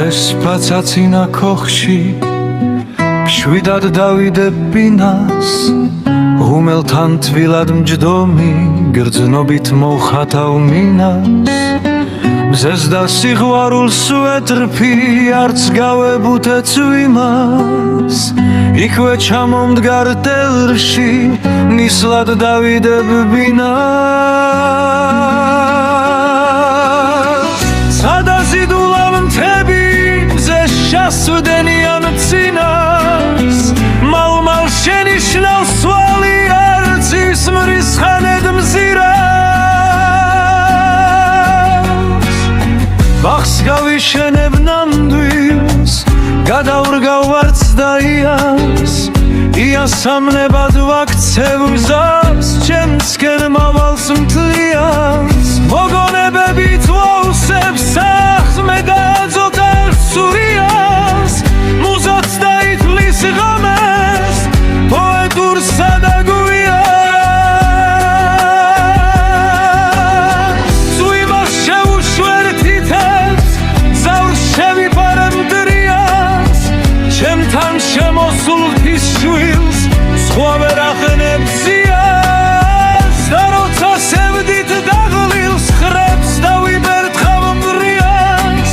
დღეს პაცაცინა ქოხში მშვიდად დავიდებ ბინას ღუმელთან თბილად მჯდომი გრძნობით მოვხათავ მინას მზეს და სიყვარულს ვეტრფი არც გავებუთეც ვიმას იქვე ჩამომდგარ ტელრში ნისლად დავიდებ ბინას სადაზიდულა მთები მზე შასვდენიან წინას მალ შენიშნავს სვალი არც ისმრის ხანედ მზირას ბახს გავიშენებ ნამდვილს გადავრგავ არც და იას იასამნებად ვაქცევ გზას ჩემსკენ მავალს მთლიანს მოგონებებით ვაუსებ სახმე გააძოტარ სურიას მუზაც დაითვლის ღამეს პოეტურსა და გვიას თუ იმას შევუშვერ თითებს ზავრს შევიპარე მტრიას ჩემთან შემოსულ ფის შვილს სხვა ვერ ახენებ ზიას და როცა სევდით დაღლილს ხრებს და ვიბერთხავ მრიას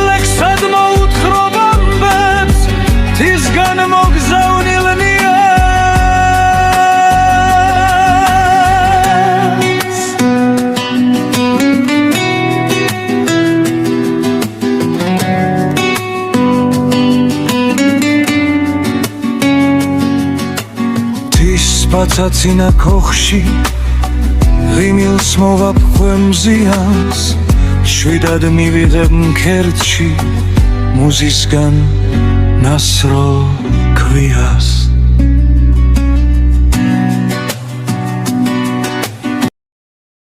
ლექსად მოუთხრობ ამბებს თისგან მოგზავნილ ნიას თვის პაცაცინა ქოხში ღიმილს მოვაფხვე მზიანს შვიდად მივიღებ მქერდში მუზისგან ნასრო ქვიას